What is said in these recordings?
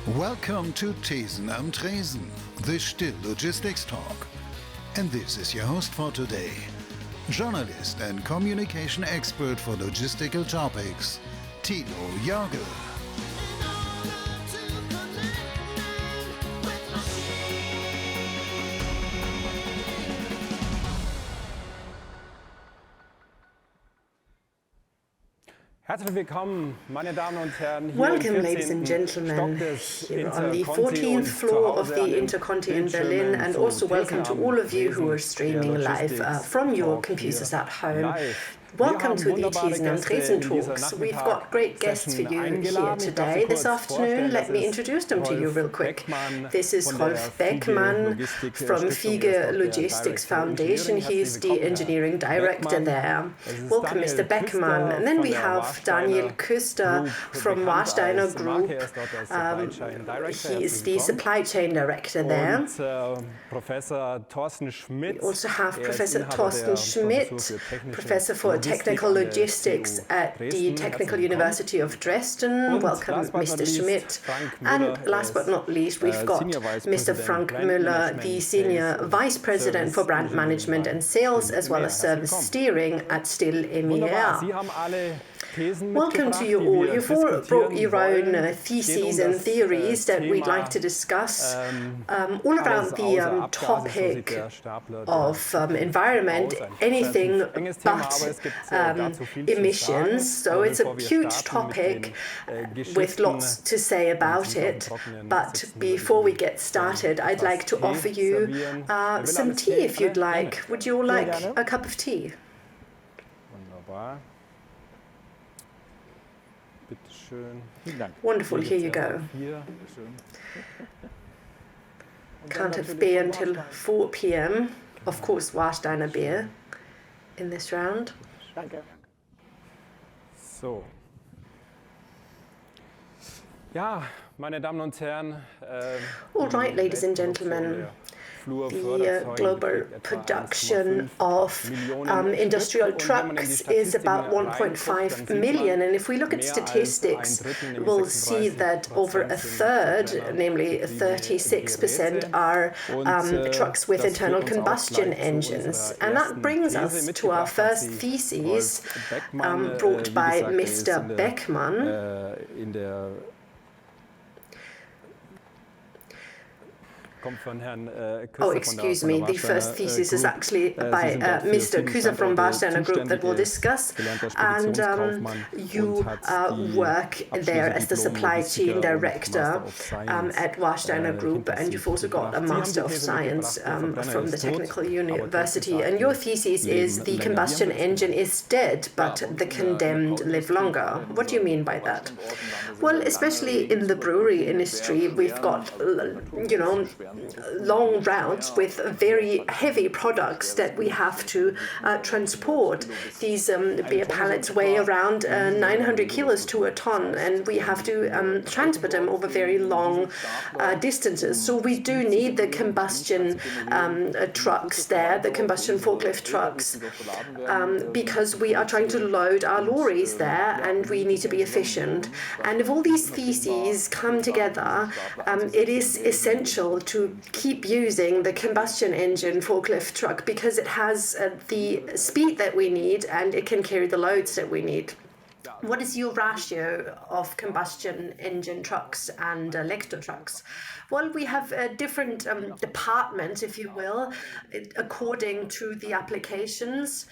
Welcome to Thesen and Tresen, the still logistics talk. And this is your host for today, journalist and communication expert for logistical topics, Thilo Jörgl. Herzlich willkommen, meine Damen und Herren. Welcome, ladies and gentlemen, here on the 14th floor of the InterContinental Berlin, and also welcome to all of you who are streaming live from your computers at home. Welcome to the Thesen and Tresen talks. We've got great guests for you here today. This afternoon, let me introduce them to you real quick. This is Rolf Beckmann from Hugos Logistics Foundation. He's the engineering director there. Welcome, Mr. Beckmann. And then we have Daniel Küster from Warsteiner Group. He is the supply chain director there. Professor Thorsten Schmidt. We also have Professor Thorsten Schmidt, Professor for Technical Logistics at the Technical University of Dresden. Welcome, Mr. Schmidt. And last but not least, we've got Mr. Frank Müller, the Senior Vice President for Brand Management and Sales, as well as Service Steering at Still MER. Welcome to you all. You've all brought your own theses and theories that we'd like to discuss all around the topic of environment, anything but emissions. So it's a huge topic with lots to say about it. But before we get started, I'd like to offer you some tea if you'd like. Would you all like a cup of tea? Wonderful, here you go. Can't have beer until 4 p.m. Of course, Warsteiner beer in this round. So. Ja, meine Damen und Herren. All right, ladies and gentlemen. The global production of industrial trucks is about 1.5 million. And if we look at statistics, we'll see that over a third, namely 36%, are trucks with internal combustion engines. And that brings us to our first thesis brought by Mr. Beckmann. Oh, excuse me. The first thesis is actually by Mr. Küster from Warsteiner Group that we'll discuss. And you work there as the supply chain director at Warsteiner Group. And you've also got a Master of Science from the Technical University. And your thesis is the combustion engine is dead, but the condemned live longer. What do you mean by that? Well, especially in the brewery industry, we've got, long routes with very heavy products that we have to transport. These beer pallets weigh around 900 kilos to a ton, and we have to transport them over very long distances. So we do need the combustion trucks there, the combustion forklift trucks, because we are trying to load our lorries there, and we need to be efficient. And if all these theses come together, it is essential to keep using the combustion engine forklift truck because it has the speed that we need and it can carry the loads that we need. What is your ratio of combustion engine trucks and electric trucks? Well, we have different departments, if you will, according to the applications.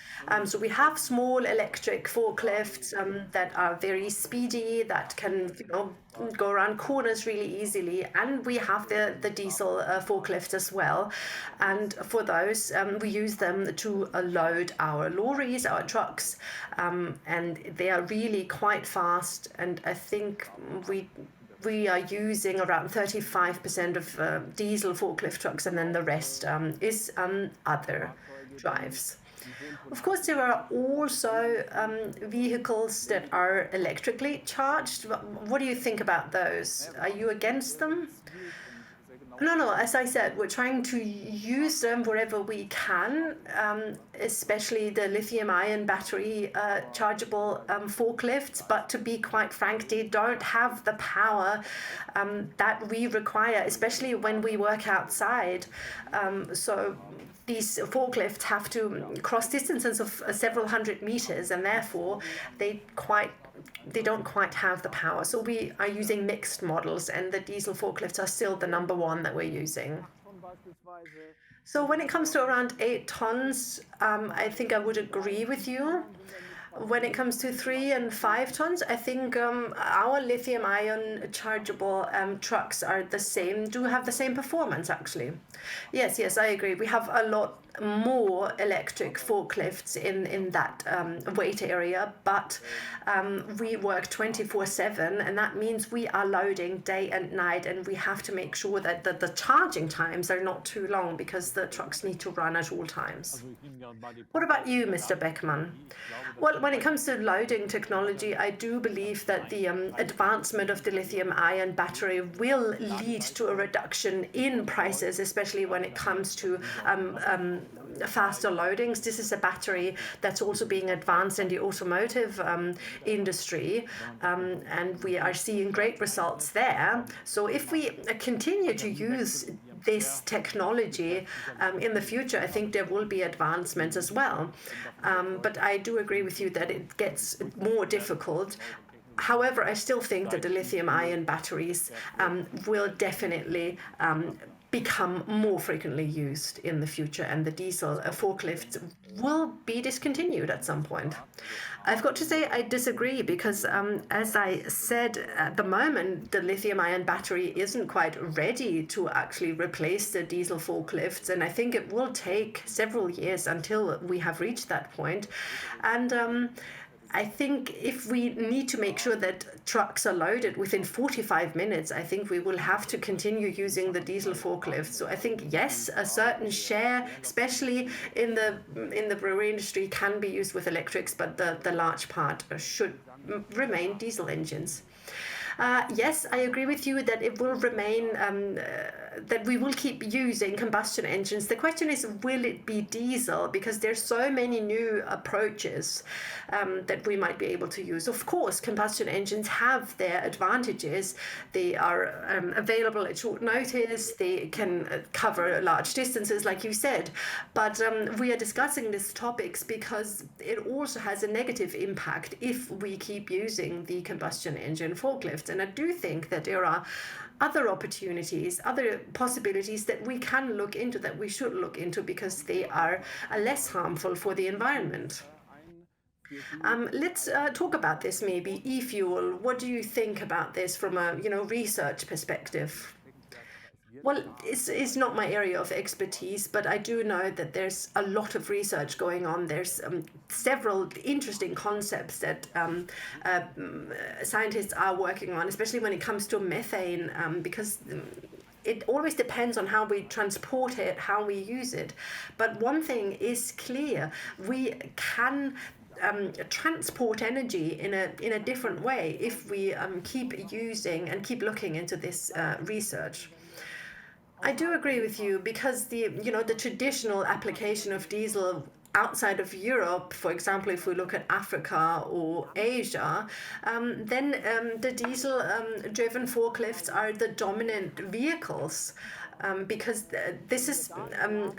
So we have small electric forklifts that are very speedy, that can go around corners really easily, and we have the diesel forklifts as well. And for those, we use them to load our lorries, our trucks, and they are really quite fast. And I think we are using around 35% of diesel forklift trucks, and then the rest is other drives. Of course, there are also vehicles that are electrically charged. What do you think about those? Are you against them? No, as I said, we're trying to use them wherever we can, especially the lithium-ion battery chargeable forklifts. But to be quite frank, they don't have the power that we require, especially when we work outside. So these forklifts have to cross distances of several hundred meters, and therefore they don't quite have the power. So we are using mixed models, and the diesel forklifts are still the number one that we're using. So when it comes to around 8 tons, I think I would agree with you. When it comes to 3 and 5 tons, I think our lithium-ion chargeable trucks are do have the same performance, actually. Yes, I agree. We have a lot more electric forklifts in that weight area, but we work 24/7, and that means we are loading day and night, and we have to make sure that the charging times are not too long because the trucks need to run at all times. What about you, Mr. Beckmann? Well, when it comes to loading technology, I do believe that the advancement of the lithium-ion battery will lead to a reduction in prices, especially when it comes to faster loadings. This is a battery that's also being advanced in the automotive industry, and we are seeing great results there. So if we continue to use this technology in the future, I think there will be advancements as well. But I do agree with you that it gets more difficult. However, I still think that the lithium-ion batteries will definitely become more frequently used in the future, and the diesel forklifts will be discontinued at some point. I've got to say I disagree because, as I said, at the moment, the lithium-ion battery isn't quite ready to actually replace the diesel forklifts, and I think it will take several years until we have reached that point. And I think if we need to make sure that trucks are loaded within 45 minutes, I think we will have to continue using the diesel forklift. So I think, yes, a certain share, especially in the brewery industry, can be used with electrics, but the large part should remain diesel engines. Yes, I agree with you that it will remain, that we will keep using combustion engines. The question is, will it be diesel? Because there's so many new approaches that we might be able to use. Of course, combustion engines have their advantages. They are available at short notice. They can cover large distances, like you said. But we are discussing these topics because it also has a negative impact if we keep using the combustion engine forklift. And I do think that there are other opportunities, other possibilities that we can look into, that we should look into, because they are less harmful for the environment. Let's talk about this, maybe e-fuel. What do you think about this from a research perspective? Well, it's not my area of expertise, but I do know that there's a lot of research going on. There's several interesting concepts that scientists are working on, especially when it comes to methane, because it always depends on how we transport it, how we use it. But one thing is clear: we can transport energy in a different way if we keep using and keep looking into this research. I do agree with you, because the traditional application of diesel outside of Europe, for example, if we look at Africa or Asia, then the diesel-driven forklifts are the dominant vehicles. Because this is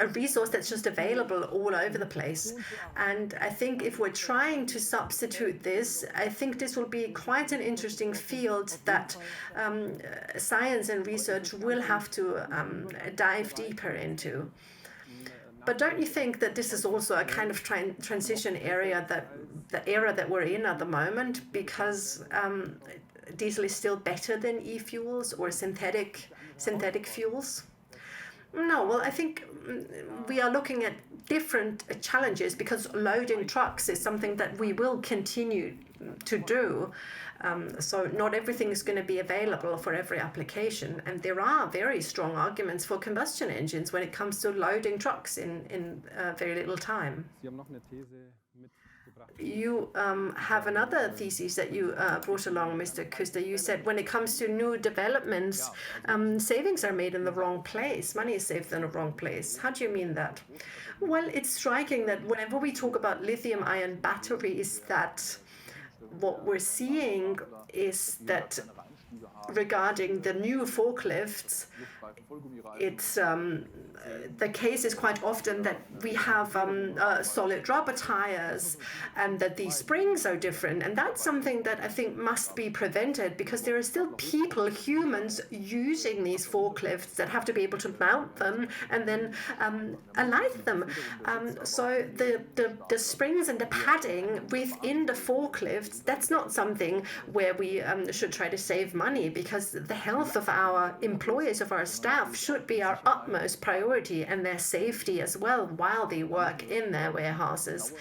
a resource that's just available all over the place. And I think if we're trying to substitute this, I think this will be quite an interesting field that science and research will have to dive deeper into. But don't you think that this is also a kind of transition area, the era that we're in at the moment, because diesel is still better than e-fuels or synthetic fuels? No, well, I think we are looking at different challenges, because loading trucks is something that we will continue to do. So not everything is going to be available for every application. And there are very strong arguments for combustion engines when it comes to loading trucks in very little time. you have another thesis that you brought along, Mr. Küster. You said when it comes to new developments, savings are made in the wrong place. Money is saved in the wrong place. How do you mean that? Well, it's striking that whenever we talk about lithium-ion batteries, that what we're seeing is that regarding the new forklifts, it's the case is quite often that we have solid rubber tires and that these springs are different. And that's something that I think must be prevented, because there are still people, humans, using these forklifts that have to be able to mount them and then alight them. So the springs and the padding within the forklifts, that's not something where we should try to save money, because the health of our employees, of our staff, should be our utmost priority, and their safety as well while they work in their warehouses.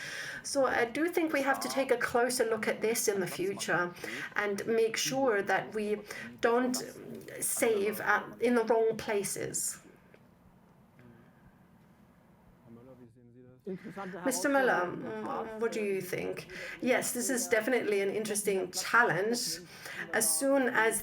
So I do think we have to take a closer look at this in the future and make sure that we don't save in the wrong places. Mr. Müller, what do you think? Yes, this is definitely an interesting challenge. As soon as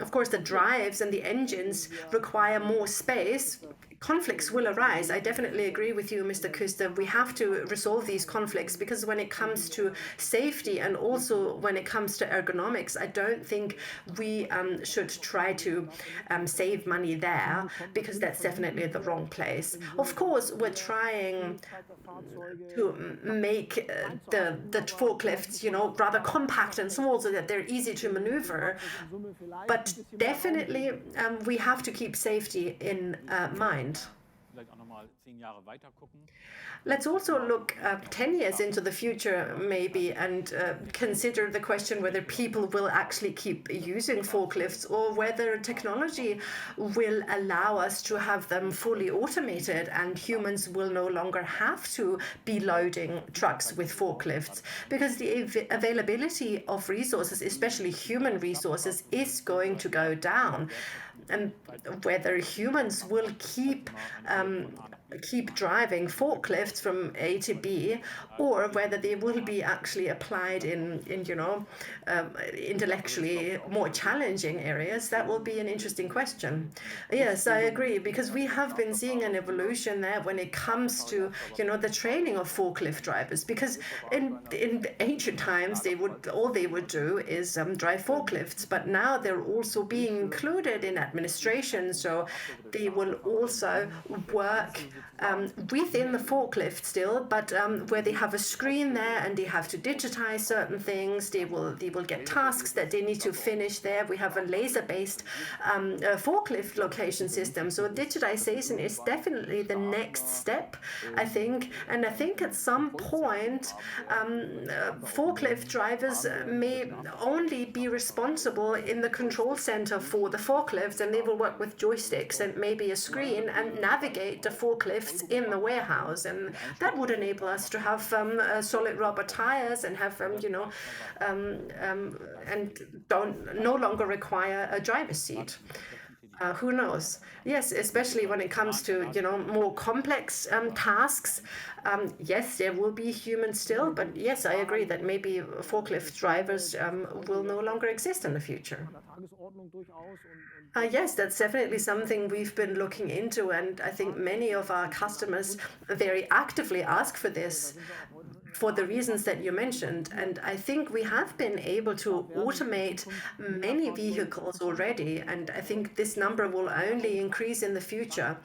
of course, the drives and the engines require more space, conflicts will arise. I definitely agree with you, Mr. Küster. We have to resolve these conflicts, because when it comes to safety and also when it comes to ergonomics, I don't think we should try to save money there, because that's definitely the wrong place. Of course, we're trying to make the forklifts, rather compact and small so that they're easy to maneuver. But definitely, we have to keep safety in mind. Let's also look 10 years into the future, maybe, and consider the question whether people will actually keep using forklifts, or whether technology will allow us to have them fully automated and humans will no longer have to be loading trucks with forklifts, because the availability of resources, especially human resources, is going to go down. And whether humans will keep driving forklifts from A to B, or whether they will be actually applied in intellectually more challenging areas, that will be an interesting question. Yes, I agree, because we have been seeing an evolution there when it comes to the training of forklift drivers, because in ancient times all they would do is drive forklifts, but now they're also being included in administration, so they will also work within the forklift still, but where they have a screen there and they have to digitize certain things. They will get tasks that they need to finish there. We have a laser-based forklift location system. So digitization is definitely the next step, I think. And I think at some point, forklift drivers may only be responsible in the control center for the forklifts, and they will work with joysticks and maybe a screen and navigate the forklifts in the warehouse, and that would enable us to have solid rubber tires and have and no longer require a driver's seat. Who knows? Yes, especially when it comes to more complex tasks. Yes, there will be humans still, but yes, I agree that maybe forklift drivers will no longer exist in the future. Yes, that's definitely something we've been looking into, and I think many of our customers very actively ask for this, for the reasons that you mentioned. And I think we have been able to automate many vehicles already, and I think this number will only increase in the future,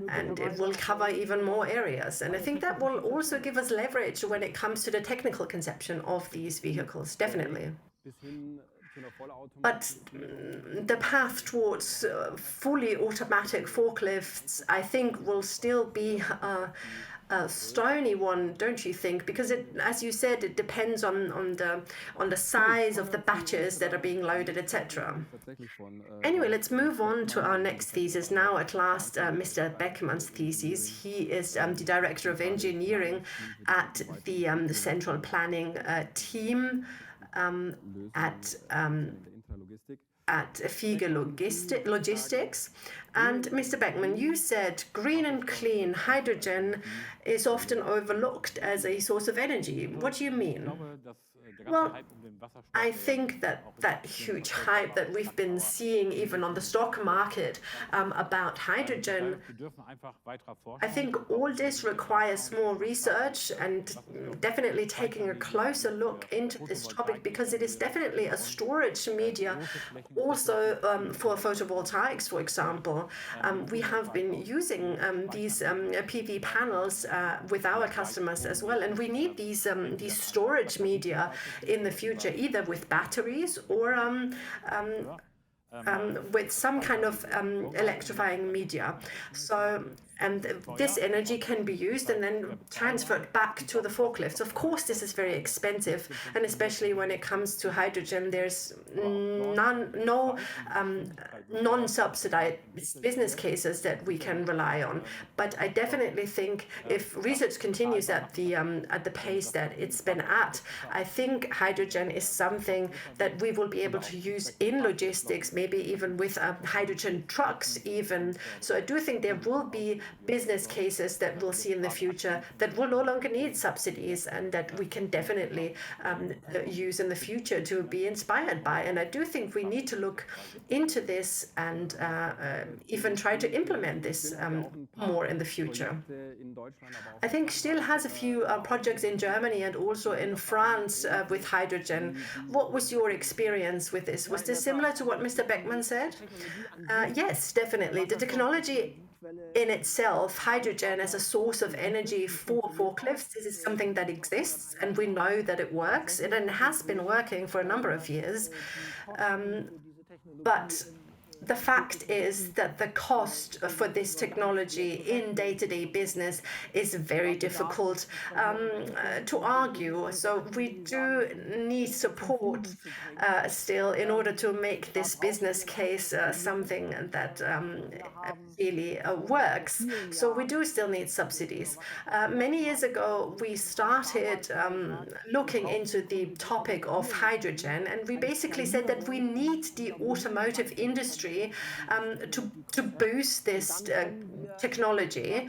and it will cover even more areas. And I think that will also give us leverage when it comes to the technical conception of these vehicles, definitely. But the path towards fully automatic forklifts, I think, will still be a stony one, don't you think? Because it, as you said, it depends on the size of the batches that are being loaded, etc. Anyway, let's move on to our next thesis now. At last, Mr. Beckmann's thesis. He is the director of engineering at the central planning team at at Hugos Logistics. And Mr. Beckmann, you said green and clean hydrogen is often overlooked as a source of energy. What do you mean? Well, I think that huge hype that we've been seeing even on the stock market about hydrogen, I think all this requires more research and definitely taking a closer look into this topic, because it is definitely a storage media also for photovoltaics, for example. We have been using these PV panels with our customers as well, and we need these storage media in the future, either with batteries or with some kind of electrifying media. So, and this energy can be used and then transferred back to the forklifts. Of course, this is very expensive, and especially when it comes to hydrogen, there's no non-subsidized business cases that we can rely on. But I definitely think if research continues at the pace that it's been at, I think hydrogen is something that we will be able to use in logistics, maybe even with hydrogen trucks even. So I do think there will be business cases that we'll see in the future that will no longer need subsidies, and that we can definitely use in the future to be inspired by. And I do think we need to look into this and even try to implement this more in the future. I think Still has a few projects in Germany and also in France with hydrogen. What was your experience with this? Was this similar to what Mr. Beckmann said? Yes, definitely. The technology in itself, hydrogen as a source of energy for forklifts, this is something that exists, and we know that it works, and it has been working for a number of years. But the fact is that the cost for this technology in day-to-day business is very difficult to argue. So we do need support still in order to make this business case something that really works. So we do still need subsidies. Many years ago, we started looking into the topic of hydrogen, and we basically said that we need the automotive industry to boost this technology,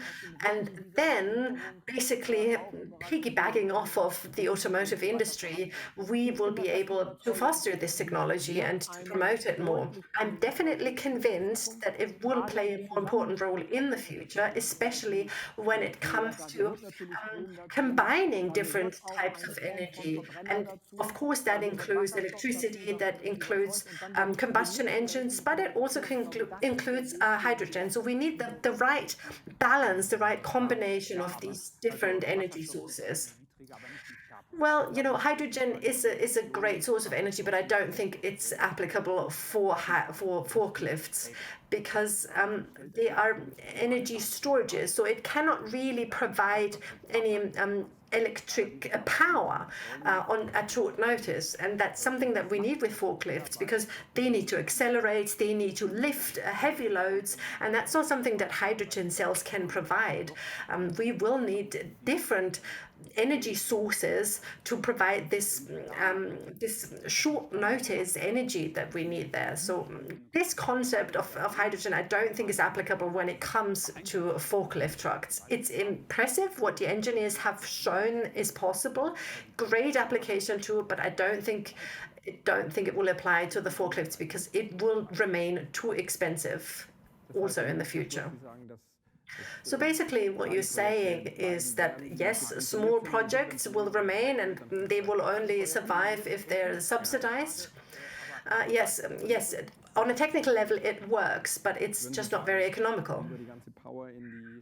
and then basically piggybacking off of the automotive industry, we will be able to foster this technology and to promote it more. I'm definitely convinced that it will play a more important role in the future, especially when it comes to combining different types of energy. And of course, that includes electricity, that includes combustion engines, but it also includes hydrogen. So we need the right balance, the right combination of these different energy sources. Well, you know, hydrogen is a great source of energy, but I don't think it's applicable for forklifts, because they are energy storages, so it cannot really provide any electric power at short notice. And that's something that we need with forklifts, because they need to accelerate, they need to lift heavy loads, and that's not something that hydrogen cells can provide. We will need different energy sources to provide this short notice energy that we need there. So this concept of hydrogen, I don't think is applicable when it comes to forklift trucks. It's impressive what the engineers have shown is possible, great application too, but I don't think it will apply to the forklifts, because it will remain too expensive also in the future. So basically what you're saying is that, yes, small projects will remain and they will only survive if they're subsidized. Yes, on a technical level it works, but it's just not very economical.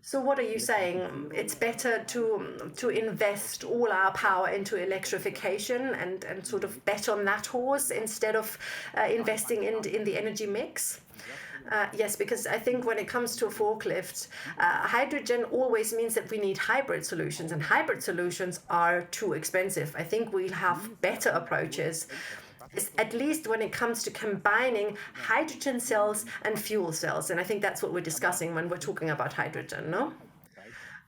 So what are you saying? It's better to invest all our power into electrification and sort of bet on that horse instead of investing in the energy mix? Yes, because I think when it comes to forklifts, hydrogen always means that we need hybrid solutions, and hybrid solutions are too expensive. I think we'll have better approaches, at least when it comes to combining hydrogen cells and fuel cells. And I think that's what we're discussing when we're talking about hydrogen, no?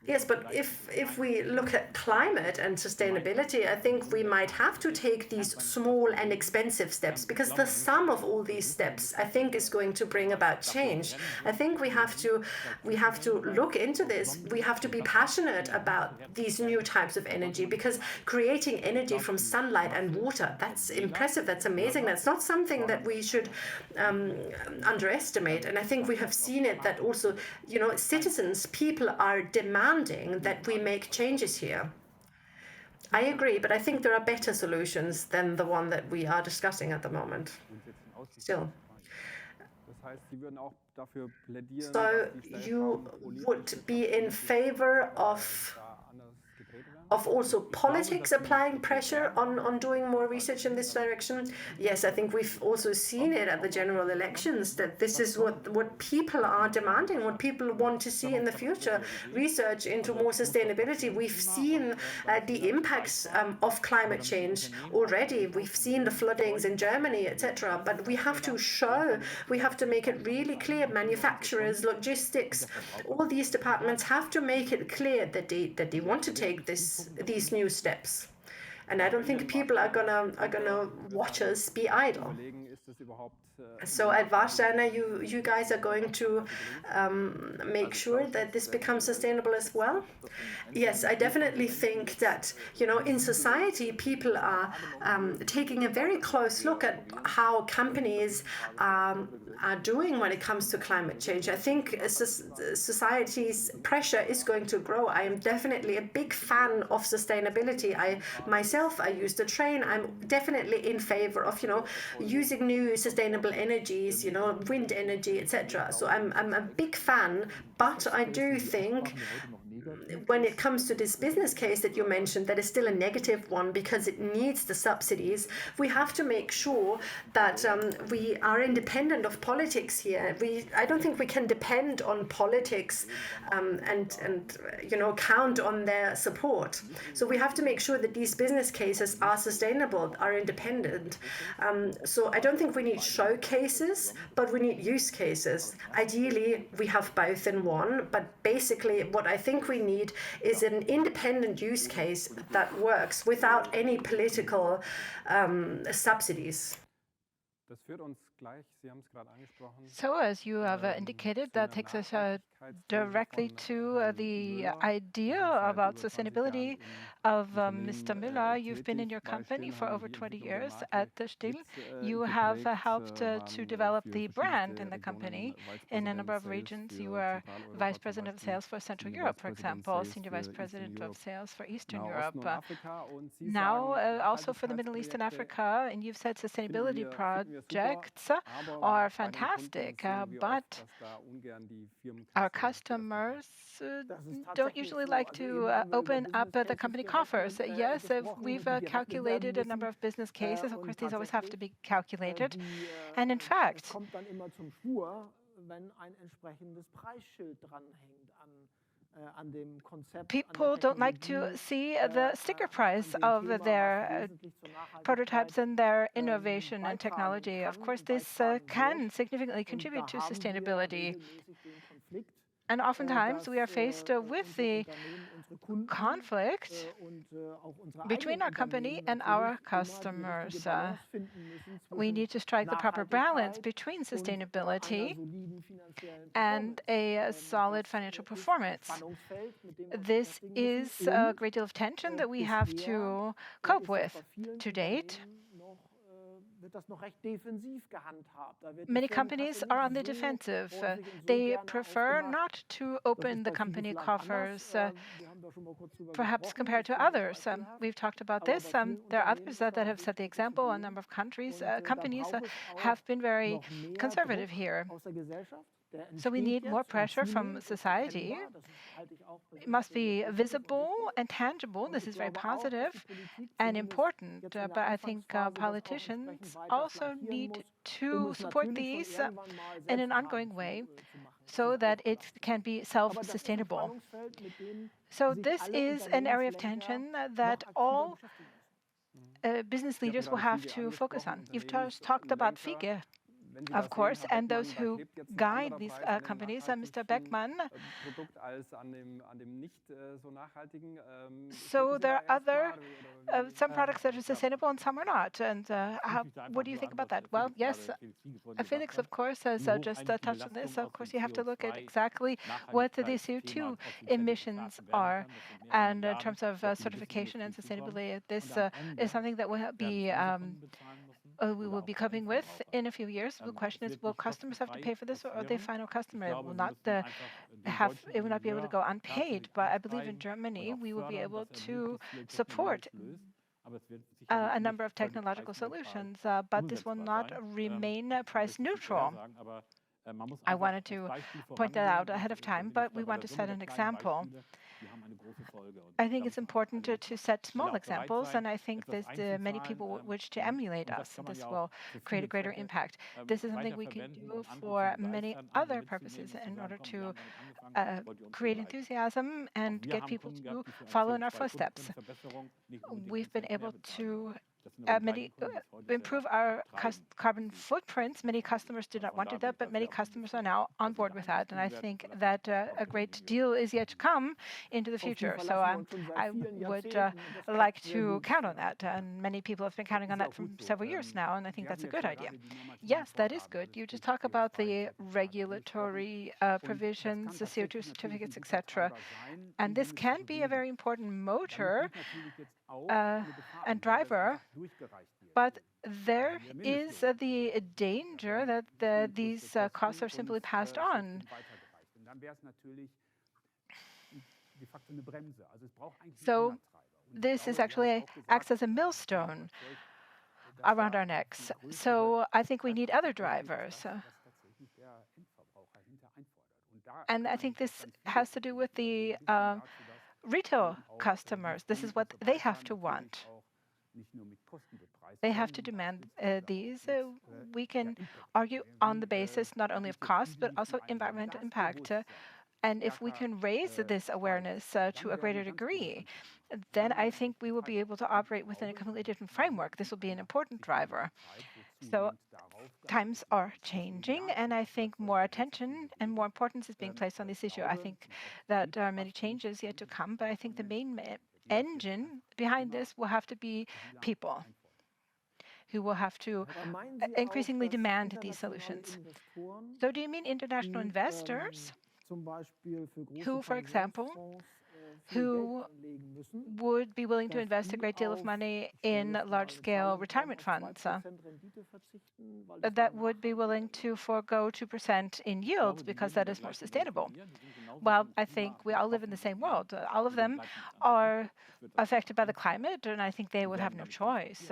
Yes, but if we look at climate and sustainability, I think we might have to take these small and expensive steps, because the sum of all these steps, I think, is going to bring about change. I think we have to look into this. We have to be passionate about these new types of energy, because creating energy from sunlight and water, that's impressive, that's amazing. That's not something that we should underestimate. And I think we have seen it that also, citizens, people are demanding that we make changes here. I agree, but I think there are better solutions than the one that we are discussing at the moment. Still. So you would be in favor of also politics applying pressure on doing more research in this direction? Yes, I think we've also seen it at the general elections, that this is what people are demanding, what people want to see in the future. Research into more sustainability. We've seen the impacts of climate change already. We've seen the floodings in Germany, etc. But we have to make it really clear. Manufacturers, logistics, all these departments have to make it clear that they want to take these new steps. And I don't think people are gonna watch us be idle. So at Warsteiner, you guys are going to make sure that this becomes sustainable as well? Yes, I definitely think that, in society, people are taking a very close look at how companies are doing when it comes to climate change. I think society's pressure is going to grow. I am definitely a big fan of sustainability. I use the train. I'm definitely in favor of, using new sustainable energies, wind energy, etc. So I'm a big fan, but I do think when it comes to this business case that you mentioned, that is still a negative one because it needs the subsidies. We have to make sure that we are independent of politics here. I don't think we can depend on politics and count on their support. So we have to make sure that these business cases are sustainable, are independent. So I don't think we need showcases, but we need use cases. Ideally, we have both in one, but basically what I think we need is an independent use case that works without any political subsidies. So, as you have indicated, that takes us directly to the idea about sustainability of Mr. Müller. You've been in your company for over 20 years at the Still. You have helped to develop the brand in the company in a number of regions. You were Vice President of Sales for Central Europe, for example, Senior Vice President of Sales for Eastern Europe. Now, also for the Middle East and Africa, and you've said sustainability projects are fantastic, but our customers don't usually like to open up the company coffers. Yes, we've calculated a number of business cases. Of course, these always have to be calculated. And in fact, people don't like to see the sticker price of their prototypes and their innovation and technology. Of course, this can significantly contribute to sustainability. And oftentimes we are faced with the conflict between our company and our customers. We need to strike the proper balance between sustainability and a solid financial performance. This is a great deal of tension that we have to cope with. To date, many companies are on the defensive. They prefer not to open the company coffers, perhaps compared to others. We've talked about this. There are others that have set the example. A number of companies have been very conservative here. So we need more pressure from society. It must be visible and tangible. This is very positive and important. But I think politicians also need to support these in an ongoing way so that it can be self-sustainable. So this is an area of tension that all business leaders will have to focus on. You've just talked about Fiege. of course, and those who guide these companies, Mr. Beckmann. So there are other some products that are sustainable and some are not. And what do you think about that? Well, yes, Felix, of course, has just touched on this. Of course, you have to look at exactly what the CO2 emissions are. And in terms of certification and sustainability, this is something that we will be coping with in a few years. The question is, will customers have to pay for this, or the final customer will not it will not be able to go unpaid? But I believe in Germany we will be able to support a number of technological solutions, but this will not remain price neutral. I wanted to point that out ahead of time, but we want to set an example. I think it's important to set small examples, and I think that many people wish to emulate us. This will create a greater impact. This is something we can do for many other purposes in order to create enthusiasm and get people to follow in our footsteps. We've been able to improve our carbon footprints. Many customers did not want to do that, but many customers are now on board with that. And I think that a great deal is yet to come into the future. So I would like to count on that. And many people have been counting on that for several years now. And I think that's a good idea. Yes, that is good. You just talk about the regulatory provisions, the CO2 certificates, etc. And this can be a very important motor and driver, but there is the danger that these costs are simply passed on. So this is actually acts as a millstone around our necks. So I think we need other drivers. And I think this has to do with the retail customers. This is what they have to want. They have to demand these. We can argue on the basis not only of cost, but also environmental impact. And if we can raise this awareness to a greater degree, then I think we will be able to operate within a completely different framework. This will be an important driver. So times are changing, and I think more attention and more importance is being placed on this issue. I think that there are many changes yet to come, but I think the main engine behind this will have to be people who will have to increasingly demand these solutions. So do you mean international investors who, for example, who would be willing to invest a great deal of money in large-scale retirement funds, that would be willing to forego 2% in yields because that is more sustainable? Well, I think we all live in the same world. All of them are affected by the climate, and I think they would have no choice.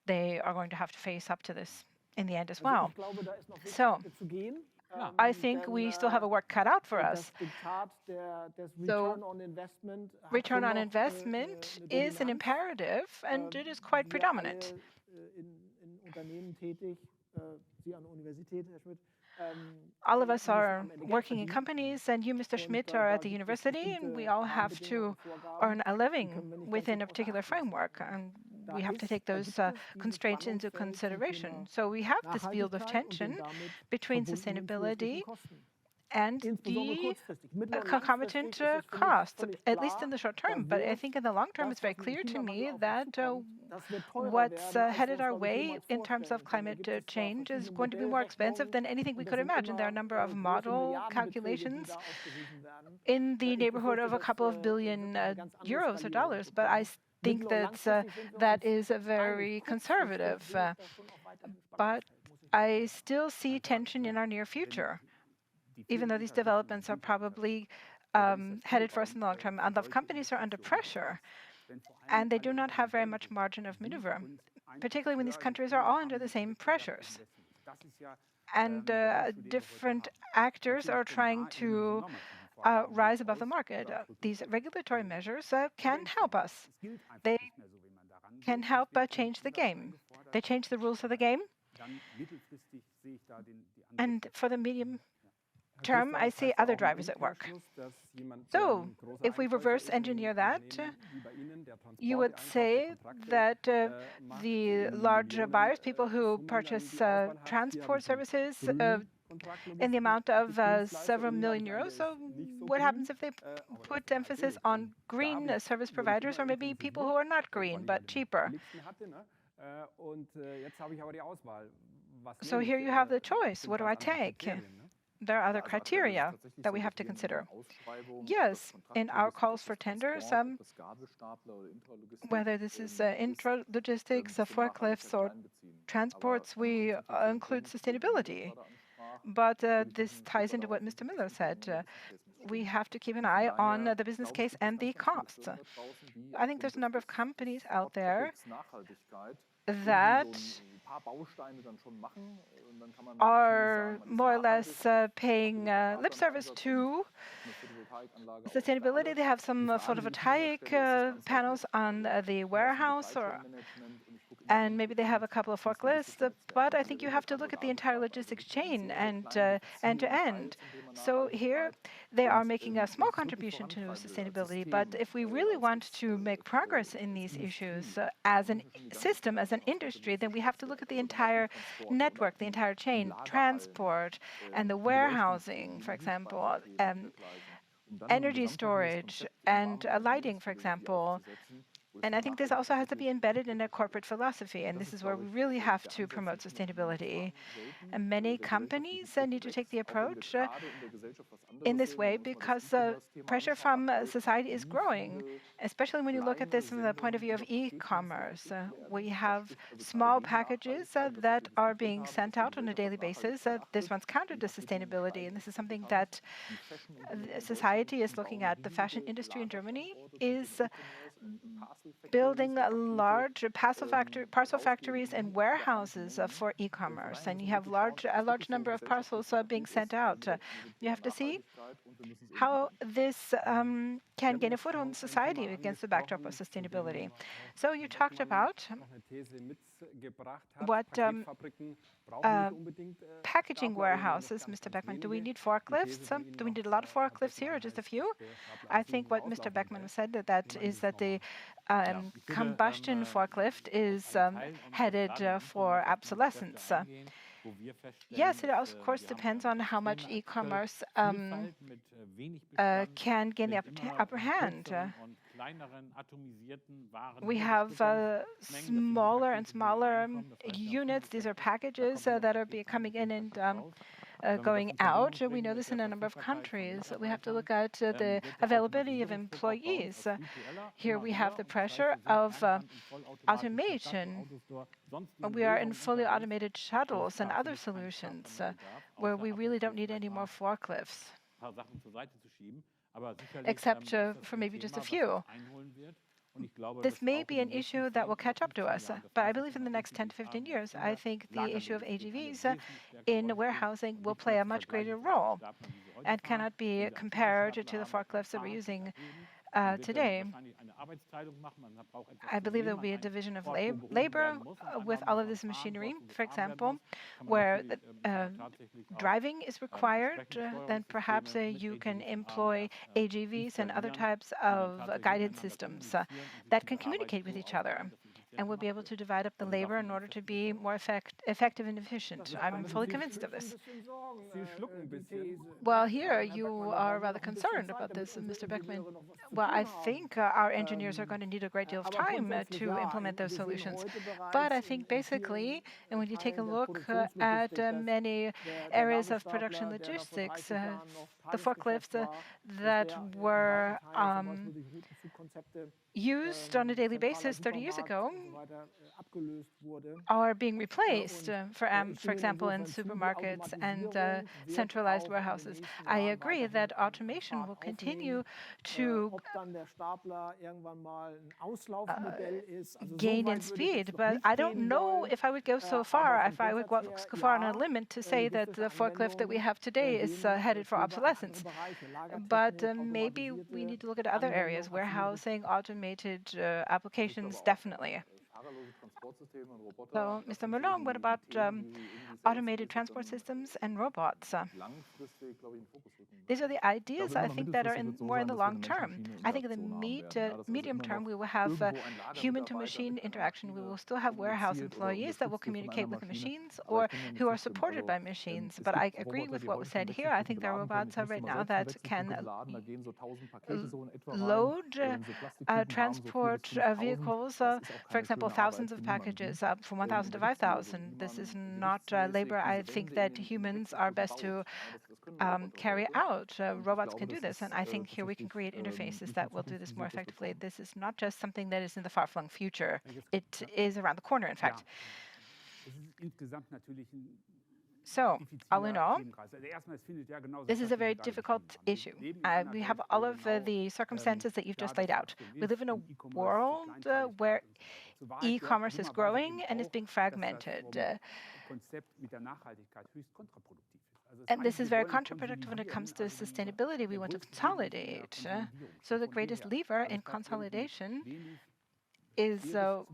They are going to have to face up to this in the end as well. So I think we still have a work cut out for us. So return on investment is an imperative, and it is quite predominant. All of us are working in companies, and you, Mr. Schmidt, are at the university, and we all have to earn a living within a particular framework. And we have to take those constraints into consideration. So we have this field of tension between sustainability and the concomitant costs, at least in the short term. But I think in the long term, it's very clear to me that what's headed our way in terms of climate change is going to be more expensive than anything we could imagine. There are a number of model calculations in the neighborhood of a couple of billion euros or dollars, but I think that is very conservative. But I still see tension in our near future, even though these developments are probably headed for us in the long term. And the companies are under pressure, and they do not have very much margin of maneuver, particularly when these countries are all under the same pressures. And different actors are trying to rise above the market. These regulatory measures can help us. They can help change the game. They change the rules of the game. And for the medium term, I see other drivers at work. So, if we reverse engineer that, you would say that the large buyers, people who purchase transport services in the amount of several million euros. So what happens if they put emphasis on green service providers, or maybe people who are not green but cheaper? So here you have the choice. What do I take? There are other criteria that we have to consider. Yes, in our calls for tenders, whether this is intralogistics, forklifts, or transports, we include sustainability. But this ties into what Mr. Müller said. We have to keep an eye on the business case and the costs. I think there's a number of companies out there that are more or less paying lip service to sustainability. They have some photovoltaic panels on the warehouse, and maybe they have a couple of forklifts, but I think you have to look at the entire logistics chain and end to end. So here they are making a small contribution to sustainability, but if we really want to make progress in these issues as a system, as an industry, then we have to look at the entire network, the entire chain, transport and the warehousing, for example, energy storage and lighting, for example. And I think this also has to be embedded in a corporate philosophy, and this is where we really have to promote sustainability. And many companies need to take the approach in this way because pressure from society is growing, especially when you look at this from the point of view of e-commerce. We have small packages that are being sent out on a daily basis. This runs counter to sustainability, and this is something that society is looking at. The fashion industry in Germany is building large parcel factories and warehouses for e-commerce, and you have a large number of parcels being sent out. You have to see how this can gain a foothold in society against the backdrop of sustainability. So you talked about what packaging warehouses, Mr. Beckmann. Do we need forklifts? Do we need a lot of forklifts here, or just a few? I think what Mr. Beckmann said that is that the combustion forklift is headed for obsolescence. Yes, it of course depends on how much e-commerce can gain the upper hand. We have smaller and smaller units. These are packages that are coming in and going out. We know this in a number of countries. We have to look at the availability of employees. Here we have the pressure of automation. We are in fully automated shuttles and other solutions where we really don't need any more forklifts, except for maybe just a few. This may be an issue that will catch up to us, but I believe in the next 10 to 15 years, I think the issue of AGVs in warehousing will play a much greater role and cannot be compared to the forklifts that we're using today. I believe there will be a division of labor with all of this machinery, for example, where driving is required, then perhaps you can employ AGVs and other types of guidance systems that can communicate with each other. And we'll be able to divide up the labor in order to be more effective and efficient. I'm fully convinced of this. Well, here you are rather concerned about this, Mr. Beckmann. Well, I think our engineers are going to need a great deal of time to implement those solutions. But I think basically, and when you take a look at many areas of production logistics, the forklifts that were used on a daily basis 30 years ago are being replaced, for example, in supermarkets and centralized warehouses. I agree that automation will continue to gain in speed, but I don't know if I would go so far, if I would go far on a limit to say that the forklift that we have today is headed for obsolescence. But maybe we need to look at other areas, warehousing, automated applications, definitely. So, Mr. Müller, what about automated transport systems and robots? These are the ideas, I think, that are more in the long term. I think in the medium term, we will have human-to-machine interaction. We will still have warehouse employees that will communicate with the machines or who are supported by machines. But I agree with what was said here. I think there are robots right now that can load transport vehicles, for example, thousands of packages from 1,000 to 5,000. This is not labor I think that humans are best to carry out. Robots can do this, and I think here we can create interfaces that will do this more effectively. This is not just something that is in the far-flung future. It is around the corner, in fact. So, all in all, this is a very difficult issue. We have all of the circumstances that you've just laid out. We live in a world where e-commerce is growing and is being fragmented. And this is very counterproductive when it comes to sustainability. We want to consolidate. So the greatest lever in consolidation is to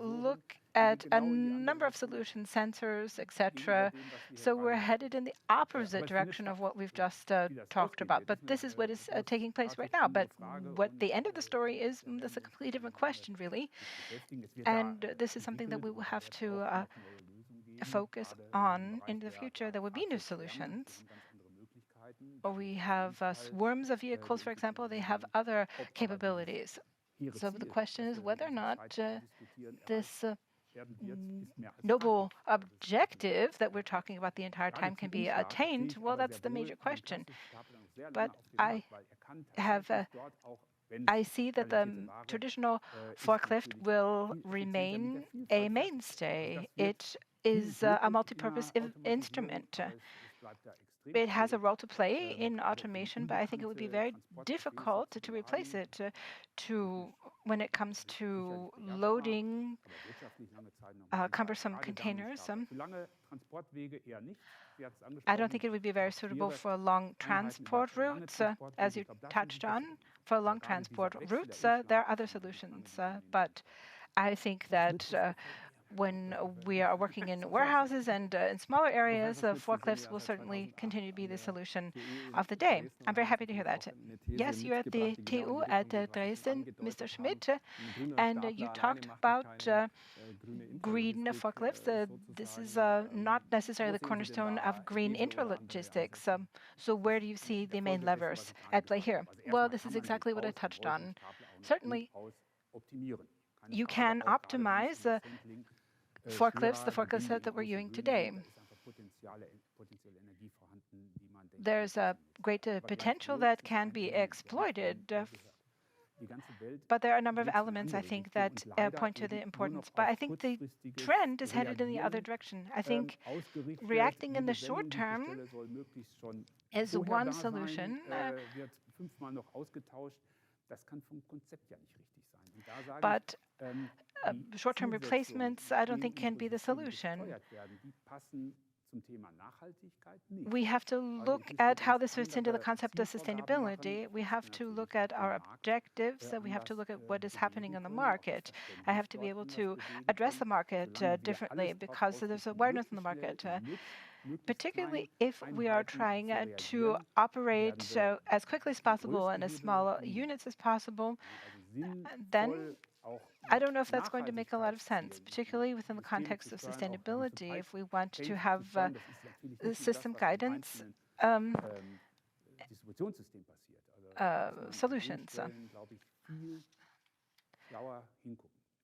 look at a number of solutions, sensors, etc. So we're headed in the opposite direction of what we've just talked about. But this is what is taking place right now. But what the end of the story is, that's a completely different question, really. And this is something that we will have to focus on in the future. There will be new solutions. We have swarms of vehicles, for example. They have other capabilities. So the question is whether or not this noble objective that we're talking about the entire time can be attained. Well, that's the major question. But I see that the traditional forklift will remain a mainstay. It is a multi-purpose instrument. It has a role to play in automation, but I think it would be very difficult to replace it when it comes to loading cumbersome containers. I don't think it would be very suitable for long transport routes, as you touched on. For long transport routes, there are other solutions, but I think that when we are working in warehouses and in smaller areas, forklifts will certainly continue to be the solution of the day. I'm very happy to hear that. Yes, you're at the TU at Dresden, Mr. Schmidt, and you talked about green forklifts. This is not necessarily the cornerstone of green intralogistics. So where do you see the main levers at play here? Well, this is exactly what I touched on. Certainly, you can optimize forklifts, the forklift set that we're using today. There's a great potential that can be exploited, but there are a number of elements, I think, that point to the importance. But I think the trend is headed in the other direction. I think reacting in the short term is one solution, but short-term replacements, I don't think, can be the solution. We have to look at how this fits into the concept of sustainability. We have to look at our objectives, and we have to look at what is happening in the market. I have to be able to address the market differently because there's awareness in the market. Particularly if we are trying to operate as quickly as possible and as small units as possible, then I don't know if that's going to make a lot of sense, particularly within the context of sustainability. If we want to have system guidance solutions,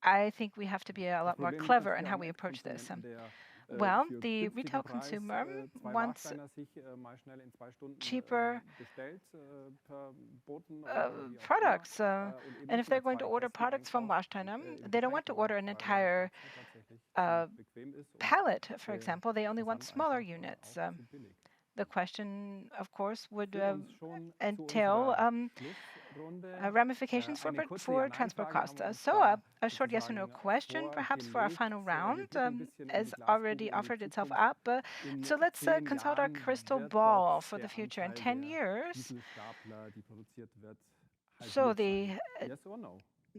I think we have to be a lot more clever in how we approach this. Well, the retail consumer wants cheaper products. And if they're going to order products from Warsteiner, they don't want to order an entire pallet, for example. They only want smaller units. The question, of course, would entail ramifications for transport costs. So a short yes or no question, perhaps for our final round, has already offered itself up. So let's consult our crystal ball for the future. In 10 years, so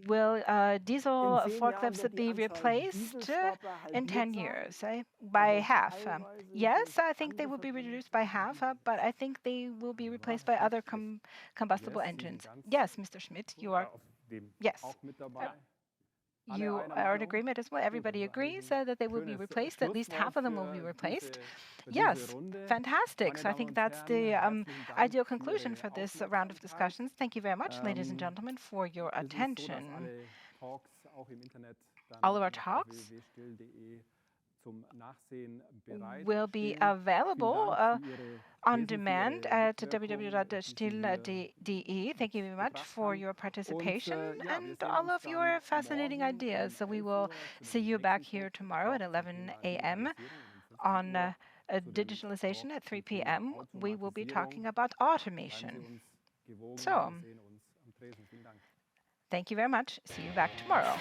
will diesel forklifts be replaced in 10 years by half? Yes, I think they will be reduced by half, but I think they will be replaced by other combustible engines. Yes, Mr. Schmidt, you are. Yes. You are in agreement as well. Everybody agrees that they will be replaced. At least half of them will be replaced. Yes, fantastic. So I think that's the ideal conclusion for this round of discussions. Thank you very much, ladies and gentlemen, for your attention. All of our talks will be available on demand at www.still.de. Thank you very much for your participation and all of your fascinating ideas. So we will see you back here tomorrow at 11 a.m. on digitalization at 3 p.m. We will be talking about automation. So, thank you very much. See you back tomorrow.